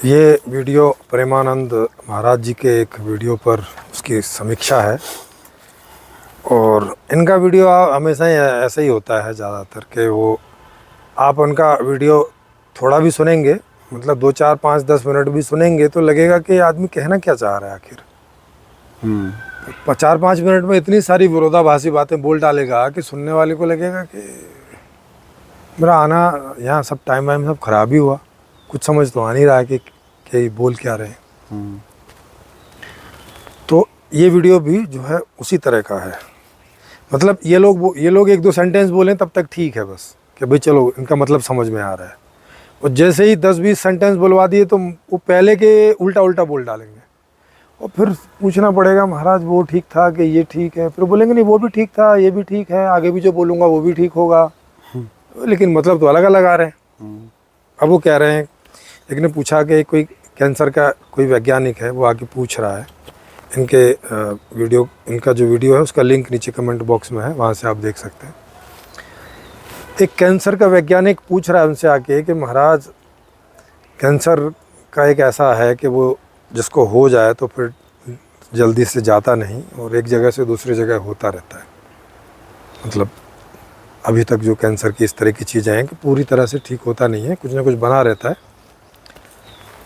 ये वीडियो प्रेमानंद महाराज जी के एक वीडियो पर उसकी समीक्षा है। और इनका वीडियो हमेशा ही ऐसा ही होता है ज़्यादातर कि वो आप उनका वीडियो थोड़ा भी सुनेंगे, मतलब 2, 4, 5, 10 मिनट भी सुनेंगे तो लगेगा कि आदमी कहना क्या चाह रहा है आखिर। 4-5 मिनट में इतनी सारी विरोधाभासी बातें बोल डालेगा कि सुनने वाले को लगेगा कि मेरा आना यहाँ सब टाइम वाइम सब ख़राब ही हुआ, कुछ समझ तो आ नहीं रहा है कि बोल क्या रहे हैं। तो ये वीडियो भी जो है उसी तरह का है। मतलब ये लोग 1-2 सेंटेंस बोलें तब तक ठीक है, बस कि भाई चलो इनका मतलब समझ में आ रहा है। और जैसे ही 10-20 सेंटेंस बुलवा दिए तो वो पहले के उल्टा बोल डालेंगे और फिर पूछना पड़ेगा महाराज वो ठीक था कि ये ठीक है, फिर बोलेंगे नहीं वो भी ठीक था ये भी ठीक है, आगे भी जो बोलूँगा वो भी ठीक होगा, लेकिन मतलब तो अलग अलग आ रहे हैं। अब वो कह रहे हैं, एक ने पूछा कि कोई कैंसर का कोई वैज्ञानिक है, वो आके पूछ रहा है इनके इनका जो वीडियो है उसका लिंक नीचे कमेंट बॉक्स में है, वहाँ से आप देख सकते हैं। एक कैंसर का वैज्ञानिक पूछ रहा है उनसे आके कि महाराज कैंसर का एक ऐसा है कि वो जिसको हो जाए तो फिर जल्दी से जाता नहीं और एक जगह से दूसरी जगह होता रहता है। मतलब अभी तक जो कैंसर की इस तरह की चीज़ें हैं कि पूरी तरह से ठीक होता नहीं है, कुछ ना कुछ बना रहता है।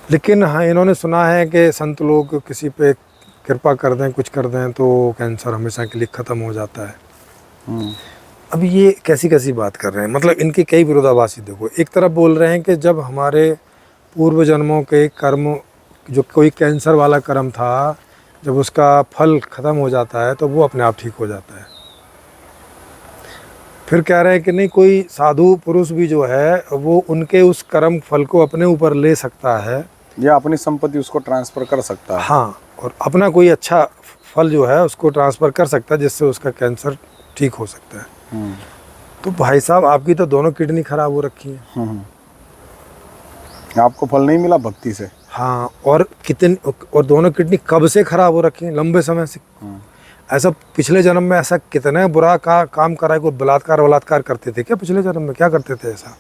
लेकिन हाँ, इन्होंने सुना है कि संत लोग किसी पे कृपा कर दें, कुछ कर दें तो कैंसर हमेशा के लिए ख़त्म हो जाता है। अब ये कैसी बात कर रहे हैं, मतलब इनके कई विरोधाभासी देखो। एक तरफ बोल रहे हैं कि जब हमारे पूर्व जन्मों के कर्म, जो कोई कैंसर वाला कर्म था, जब उसका फल ख़त्म हो जाता है तो वो अपने आप ठीक हो जाता है। फिर कह रहे हैं कि नहीं, कोई साधु पुरुष भी जो है वो उनके उस कर्म फल को अपने ऊपर ले सकता है या अपनी संपत्ति उसको ट्रांसफ़र कर सकता है। हाँ, और अपना कोई अच्छा फल जो है उसको ट्रांसफ़र कर सकता है जिससे उसका कैंसर ठीक हो सकता है। तो भाई साहब आपकी तो दोनों किडनी खराब हो रखी है। आपको फल नहीं मिला भक्ति से। हाँ, और दोनों किडनी कब से खराब हो रखी हैं, लंबे समय से। ऐसा पिछले जन्म में ऐसा कितना बुरा काम करा है, कोई बलात्कार करते थे क्या पिछले जन्म में, क्या करते थे ऐसा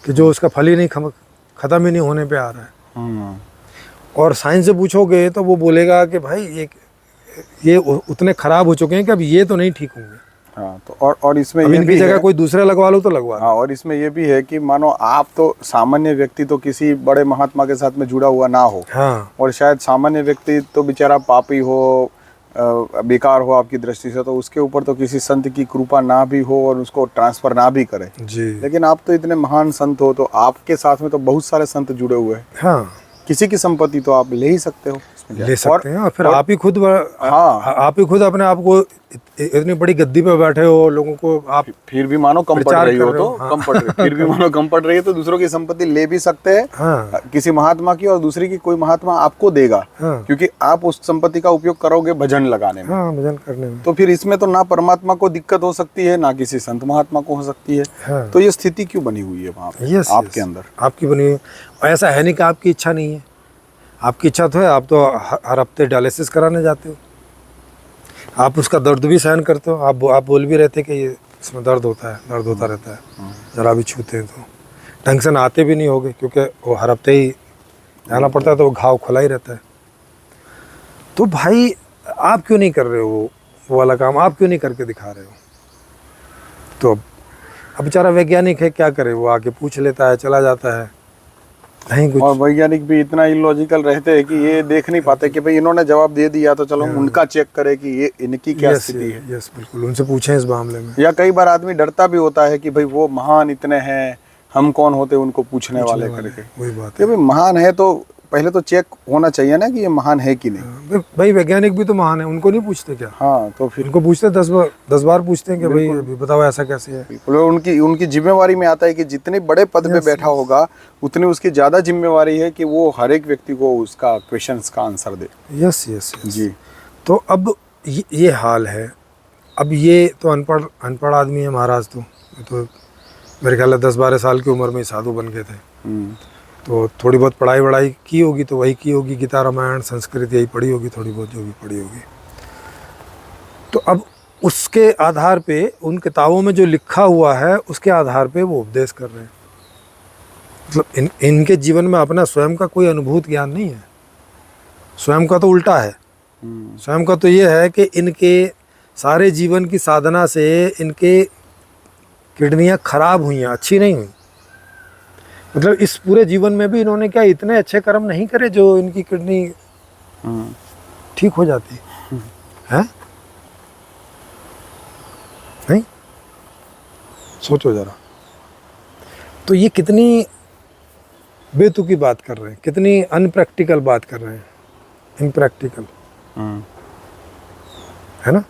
कि जो उसका फल ही नहीं ख़त्म ही नहीं होने पे आ रहा है। और साइंस से पूछोगे तो वो बोलेगा कि भाई ये उतने ख़राब हो चुके हैं कि अब ये तो नहीं ठीक होंगे। हाँ, तो और इसमें ये इनकी भी जगह कोई दूसरा लगवा लो तो लगवा। हाँ, और इसमें ये भी है कि मानो आप तो सामान्य व्यक्ति तो किसी बड़े महात्मा के साथ में जुड़ा हुआ ना हो। हाँ, और शायद सामान्य व्यक्ति तो बेचारा पापी हो, बेकार हो आपकी दृष्टि से, तो उसके ऊपर तो किसी संत की कृपा ना भी हो और उसको ट्रांसफर ना भी करे जी। लेकिन आप तो इतने महान संत हो, तो आपके साथ में तो बहुत सारे संत जुड़े हुए हैं। हाँ, किसी की संपत्ति तो आप ले ही सकते हो, ले सकते हैं। और फिर आप ही खुद अपने आप को इतनी बड़ी गद्दी पे बैठे हो, लोगों को आप फिर भी मानो कम पड़ रही हो तो हाँ। फिर भी मानो कम पड़ रही है तो दूसरों की संपत्ति ले भी सकते हैं। हाँ। किसी महात्मा की, और दूसरी की कोई महात्मा आपको देगा। हाँ। क्योंकि आप उस संपत्ति का उपयोग करोगे भजन लगाने में। हाँ, भजन करने में। तो फिर इसमें तो ना परमात्मा को दिक्कत हो सकती है, ना किसी संत महात्मा को हो सकती है। हाँ। तो ये स्थिति क्यों बनी हुई है वहाँ पे आपके अंदर? आपकी बनी हुई। ऐसा है नहीं कि आपकी इच्छा नहीं है, आपकी इच्छा तो है। आप तो हर हफ्ते डायलिसिस कराने जाते हो, आप उसका दर्द भी सहन करते हो। आप बोल भी रहते कि ये इसमें दर्द होता रहता है, ज़रा भी छूते हैं तो ढंग से नहाते भी नहीं होगे, क्योंकि वो हर हफ्ते ही जाना पड़ता है तो वो घाव खुला ही रहता है। तो भाई आप क्यों नहीं कर रहे हो वो वाला काम, आप क्यों नहीं करके दिखा रहे हो? तो अब बेचारा वैज्ञानिक है, क्या करे, वो आके पूछ लेता है, चला जाता है, नहीं कुछ। और वैज्ञानिक भी इतना इलॉजिकल रहते हैं कि ये देख नहीं पाते कि भाई इन्होंने जवाब दे दिया तो चलो उनका चेक करे कि ये इनकी क्या स्थिति है। यस, बिल्कुल, उनसे पूछें इस मामले में। या कई बार आदमी डरता भी होता है कि भाई वो महान इतने हैं, हम कौन होते उनको पूछने वाले करके। वही बात है, भाई महान है तो पहले तो चेक होना चाहिए ना कि ये महान है कि नहीं। भाई वैज्ञानिक भी तो महान है, उनको नहीं पूछते क्या? हाँ, तो फिर उनको पूछते 10 बार पूछते हैं कि भाई बताओ ऐसा कैसे है। बिल्कुल, उनकी जिम्मेवारी में आता है कि जितने बड़े पद पे बैठा होगा उतनी उसकी ज़्यादा जिम्मेवारी है कि वो हर एक व्यक्ति को उसका क्वेश्चंस का आंसर दे। यस जी। तो अब ये हाल है। अब ये तो अनपढ़ आदमी है महाराज, तो मेरे ख्याल है 10-12 साल की उम्र में साधु बन गए थे। तो थोड़ी बहुत पढ़ाई की होगी तो वही की होगी, गीता रामायण संस्कृत यही पढ़ी होगी, थोड़ी बहुत जो भी पढ़ी होगी। तो अब उसके आधार पे, उन किताबों में जो लिखा हुआ है उसके आधार पे वो उपदेश कर रहे हैं। मतलब इनके जीवन में अपना स्वयं का कोई अनुभूत ज्ञान नहीं है। स्वयं का तो उल्टा है। स्वयं का तो ये है कि इनके सारे जीवन की साधना से इनके किडनियाँ खराब हुई हैं, अच्छी नहीं हुई। मतलब इस पूरे जीवन में भी इन्होंने क्या इतने अच्छे कर्म नहीं करे जो इनकी किडनी ठीक हो जाती है? नहीं, सोचो जरा। तो ये कितनी बेतुकी बात कर रहे हैं, कितनी अनप्रैक्टिकल बात कर रहे हैं, इम्प्रैक्टिकल, है ना।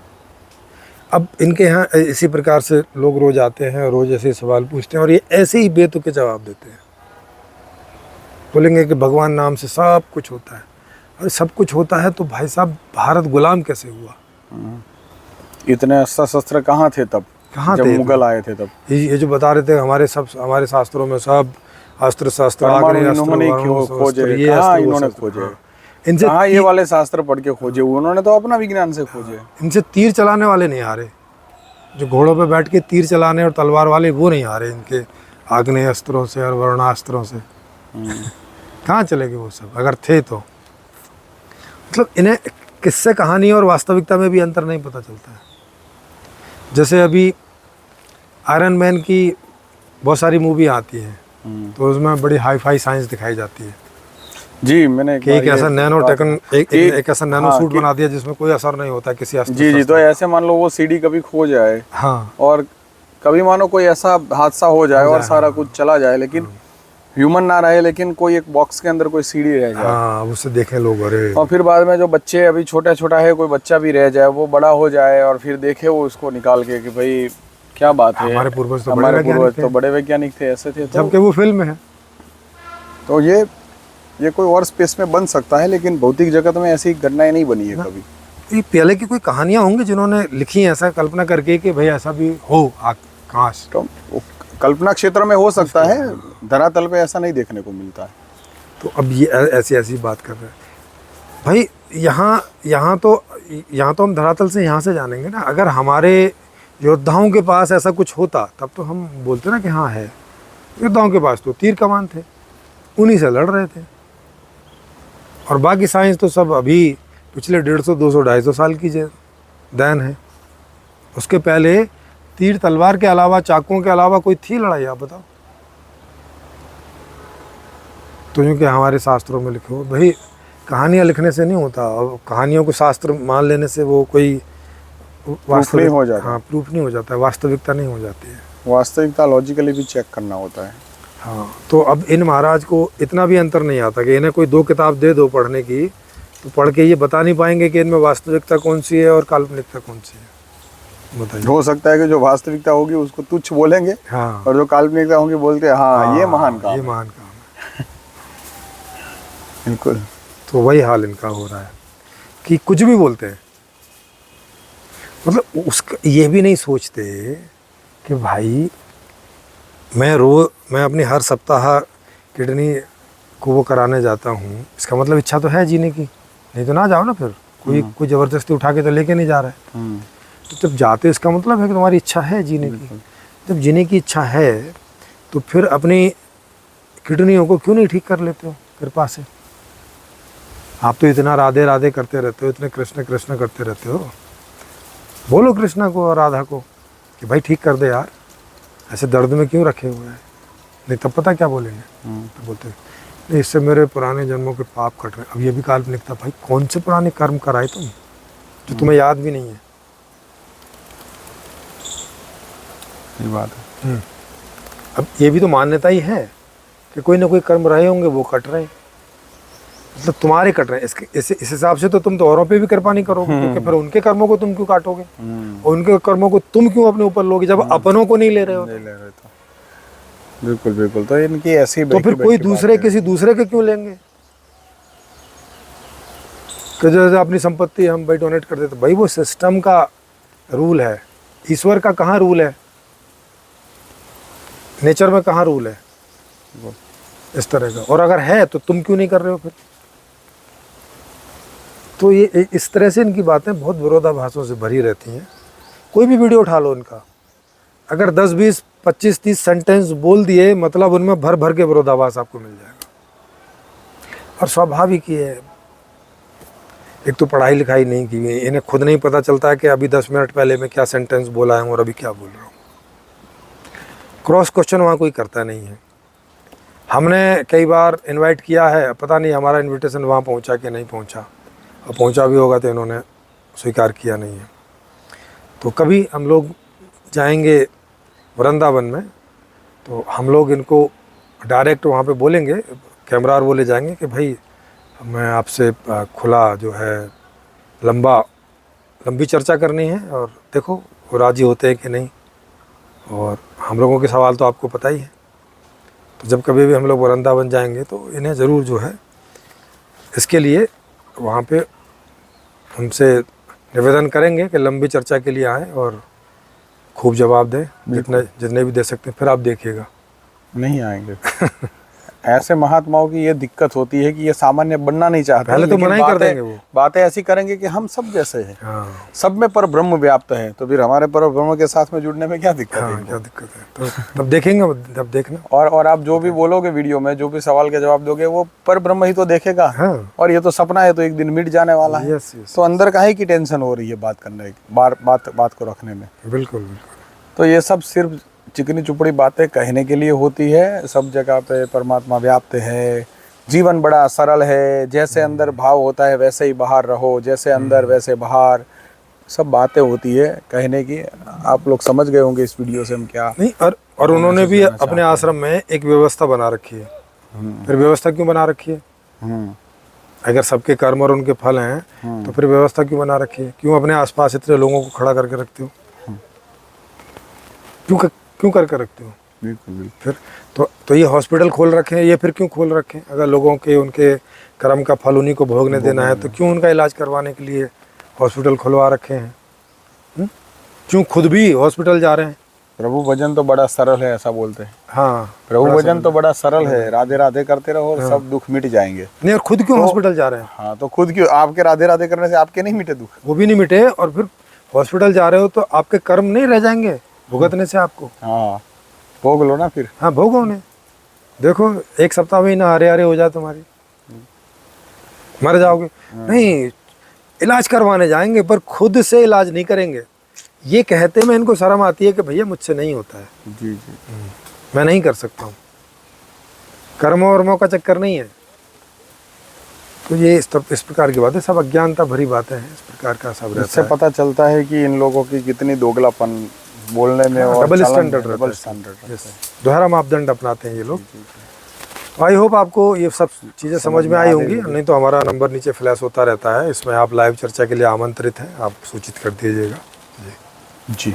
अब इनके यहाँ इसी प्रकार से लोग रोज आते हैं, रोज ऐसे सवाल पूछते हैं और ये ऐसे ही बेतुके जवाब देते हैं। बोलेंगे कि भगवान नाम से सब कुछ होता है। अरे सब कुछ होता है तो भाई साहब भारत गुलाम कैसे हुआ? इतने अस्त्र शस्त्र कहाँ थे तब? कहाँ जब थे? मुगल आए थे तब। ये जो बता रहे थे हमारे शास्त्रों में सब अस्त्र शस्त्र इन्होंने खोजे, कहाँ इन्होंने खोजे? इनसे कहाँ ये वाले शास्त्र पढ़ के खोजे? उन्होंने तो अपना विज्ञान से खोजे। इनसे तीर चलाने वाले नहीं आ रहे, जो घोड़ों पे बैठ के तीर चलाने और तलवार वाले वो नहीं आ रहे इनके आग्नेय अस्त्रों से और वर्णास्त्रों से। कहाँ चले गए वो सब? अगर थे तो मतलब इन्हें किस्से कहानी और वास्तविकता में भी अंतर नहीं पता चलता है। जैसे अभी आयरन मैन की बहुत सारी मूवी आती है तो उसमें बड़ी हाई फाई साइंस दिखाई जाती है। जी, मैंने एक ऐसा नैनो टेकन एक ऐसा नैनो सूट बना दिया जिसमें कोई असर नहीं होता किसी अस्त्र। जी, तो ऐसे मान लो वो सीडी कभी खो जाए, हाँ, और कभी मानो कोई ऐसा हादसा हो जाए और सारा कुछ चला जाए, लेकिन ह्यूमन ना रहे, लेकिन कोई एक बॉक्स के अंदर कोई सीडी रह जाए, हाँ, उससे देखें लोग। अरे और फिर बाद में जो बच्चे अभी छोटा छोटा है, कोई बच्चा भी रह जाए, वो बड़ा हो जाए और फिर देखे वो उसको निकाल के कि भाई क्या बात है, हमारे पूर्वज तो बड़े वैज्ञानिक थे, ऐसे थे। जबकि वो फिल्म है। तो ये कोई और स्पेस में बन सकता है, लेकिन भौतिक जगत में ऐसी घटनाएं नहीं बनी है कभी। ये पहले की कोई कहानियां होंगी जिन्होंने लिखी हैं ऐसा कल्पना करके कि भाई ऐसा भी हो काश। तो कल्पना क्षेत्र में हो सकता है, धरातल पे ऐसा नहीं देखने को मिलता है। तो अब ये ऐसी बात कर रहे हैं भाई। यहाँ तो हम धरातल से यहाँ से जानेंगे ना। अगर हमारे योद्धाओं के पास ऐसा कुछ होता तब तो हम बोलते ना कि हाँ है। योद्धाओं के पास तो तीर कमान थे, उन्हीं से लड़ रहे थे। और बाकी साइंस तो सब अभी पिछले 150, 200, 250 साल की देन है। उसके पहले तीर तलवार के अलावा, चाकुओं के अलावा कोई थी लड़ाई? आप बताओ। तो यूँ कि हमारे शास्त्रों में लिखे हो भाई, कहानियाँ लिखने से नहीं होता। और कहानियों को शास्त्र मान लेने से वो कोई वास्तविक हो जाता। हाँ, प्रूफ नहीं हो जाता है, वास्तविकता नहीं हो जाती है। वास्तविकता लॉजिकली भी चेक करना होता है। हाँ, तो अब इन महाराज को इतना भी अंतर नहीं आता कि इन्हें कोई 2 किताब दे दो पढ़ने की, तो पढ़ के ये बता नहीं पाएंगे कि इनमें वास्तविकता कौन सी है और काल्पनिकता कौन सी है। बताइए। हो सकता है कि जो वास्तविकता होगी उसको तुच्छ बोलेंगे, हाँ, और जो काल्पनिकता होंगी बोलते हैं हाँ, ये महान काम, ये महान काम है। बिल्कुल। तो वही हाल इनका हो रहा है कि कुछ भी बोलते हैं। मतलब उसका ये भी नहीं सोचते कि भाई मैं अपनी हर सप्ताह किडनी को वो कराने जाता हूँ, इसका मतलब इच्छा तो है जीने की, नहीं तो ना जाओ ना। फिर कोई ज़बरदस्ती उठा के तो लेके नहीं जा रहा है। तो जब जाते इसका मतलब है कि तुम्हारी इच्छा है जीने की। जब जीने की इच्छा है तो फिर अपनी किडनियों को क्यों नहीं ठीक कर लेते हो कृपा से? आप तो इतना राधे राधे करते रहते हो, इतने कृष्ण कृष्ण करते रहते हो। बोलो कृष्णा को और राधा को कि भाई ठीक कर दे यार, ऐसे दर्द में क्यों रखे हुए हैं। नहीं तब पता क्या बोलेंगे? तो बोलते नहीं, इससे मेरे पुराने जन्मों के पाप कट रहे। अब ये भी काल्पनिकता। भाई कौन से पुराने कर्म कराए तुम जो तुम्हें याद भी नहीं है? ये बात है। अब ये भी तो मान्यता ही है कि कोई ना कोई कर्म रहे होंगे, वो कट रहे हैं। मतलब तुम्हारे कट रहे हैं। इस हिसाब से तो तुम तो औरों पे भी कृपा नहीं करोगे, क्योंकि फिर उनके कर्मों को तुम क्यों काटोगे और उनके कर्मों को तुम क्यों अपने ऊपर लोगे जब अपनों को नहीं ले रहे हो? नहीं ले रहे तो बिल्कुल बिल्कुल। तो इनकी ऐसी तो फिर कोई दूसरे किसी दूसरे के क्यों लेंगे? कि जैसे अपनी संपत्ति हम भाई डोनेट कर देते, भाई वो सिस्टम का रूल है। ईश्वर का कहाँ रूल है? नेचर में कहाँ रूल है इस तरह का? और अगर है तो तुम क्यों नहीं कर रहे हो फिर? तो ये इस तरह से इनकी बातें बहुत विरोधाभासों से भरी रहती हैं। कोई भी वीडियो उठा लो इनका, अगर 10, 20, 25-30 सेंटेंस बोल दिए, मतलब उनमें भर भर के विरोधाभास आपको मिल जाएगा। और स्वाभाविक ही है, एक तो पढ़ाई लिखाई नहीं की हुई, इन्हें खुद नहीं पता चलता है कि अभी 10 मिनट पहले मैं क्या सेंटेंस बोला है और अभी क्या बोल रहा हूँ। क्रॉस क्वेश्चन वहाँ कोई करता नहीं है। हमने कई बार इनवाइट किया है, पता नहीं हमारा इनविटेशन वहाँ पहुँचा कि नहीं पहुँचा, और पहुँचा भी होगा तो इन्होंने स्वीकार किया नहीं है। तो कभी हम लोग जाएंगे वृंदावन में, तो हम लोग इनको डायरेक्ट वहाँ पे बोलेंगे, कैमरा वो ले जाएंगे कि भाई मैं आपसे खुला जो है लंबी चर्चा करनी है, और देखो वो राज़ी होते हैं कि नहीं, और हम लोगों के सवाल तो आपको पता ही है। तो जब कभी भी हम लोग वृंदावन जाएंगे तो इन्हें ज़रूर जो है इसके लिए वहाँ पे उनसे निवेदन करेंगे कि लंबी चर्चा के लिए आएँ और खूब जवाब दें, जितने भी दे सकते हैं। फिर आप देखिएगा नहीं आएंगे। ऐसे महात्माओं की ये दिक्कत होती है कि ये सामान्य बनना नहीं चाहते, पहले तो मना ही कर देंगे, वो बातें ऐसी करेंगे कि हम सब जैसे हैं। हाँ। सब में पर ब्रह्म व्याप्त है, तो फिर हमारे पर ब्रह्म के साथ में जुड़ने में क्या दिक्कत है? क्या दिक्कत है? तो तब देखेंगे, तब देखना। और आप जो भी बोलोगे वीडियो में, जो भी सवाल के जवाब दोगे, वो पर ब्रह्म ही तो देखेगा। हाँ। और ये तो सपना है, तो एक दिन मिट जाने वाला है। तो अंदर काहे की टेंशन हो रही है बात करने की, बात को रखने में? बिल्कुल बिल्कुल। तो ये सब सिर्फ चिकनी चुपड़ी बातें कहने के लिए होती है। सब जगह पे परमात्मा व्याप्त है, जीवन बड़ा सरल है, जैसे अंदर भाव होता है वैसे ही बाहर रहो, जैसे अंदर वैसे बाहर, सब बातें होती है कहने की। आप लोग समझ गए होंगे इस वीडियो से हम क्या नहीं। और उन्होंने भी अपने आश्रम में एक व्यवस्था बना रखी है। फिर व्यवस्था क्यों बना रखी है? अगर सबके कर्म और उनके फल हैं तो फिर व्यवस्था क्यों बना रखी है? क्यों अपने आसपास इतने लोगों को खड़ा करके रखते हो? क्यों करके रखते हो? बिल्कुल। फिर तो ये हॉस्पिटल खोल रखे हैं, ये फिर क्यों खोल रखे हैं? अगर लोगों के उनके कर्म का फल उन्हीं को भोगने देना है, तो क्यों उनका इलाज करवाने के लिए हॉस्पिटल खुलवा रखे हैं? क्यों खुद भी हॉस्पिटल जा रहे हैं? प्रभु भजन तो बड़ा सरल है, ऐसा बोलते हैं। हाँ, प्रभु भजन तो बड़ा सरल है, राधे राधे करते रहो और सब दुख मिट जाएंगे। नहीं, और खुद क्यों हॉस्पिटल जा रहे हैं? हाँ, तो खुद क्यों? आपके राधे राधे करने से आपके नहीं मिटे दुख? वो भी नहीं मिटे, और फिर हॉस्पिटल जा रहे हो तो आपके कर्म नहीं रह जाएंगे भुगतने से आपको? हाँ, भोग लो ना फिर। हाँ, भोगो उन्हें। देखो, एक सप्ताह में ही ना हरे हरे हो जाए तुम्हारी, मर जाओगे। नहीं, इलाज करवाने जाएंगे पर खुद से इलाज नहीं करेंगे। ये कहते में इनको शर्म आती है कि भैया मुझसे नहीं होता है, जी, मैं नहीं कर सकता हूँ। कर्मों वर्मों का चक्कर नहीं है। तो ये इस प्रकार की बातें सब अज्ञानता भरी बातें हैं, इस प्रकार का सब रहता है। इससे पता चलता है कि इन लोगों की कितनी दोगलापन बोलने में और डबल स्टैंडर्ड रहता है। दोहरा मापदंड अपनाते हैं ये लोग। आई होप आपको ये सब चीज़ें समझ में आई होंगी। नहीं तो हमारा नंबर नीचे फ्लैश होता रहता है, इसमें आप लाइव चर्चा के लिए आमंत्रित हैं, आप सूचित कर दीजिएगा। जी।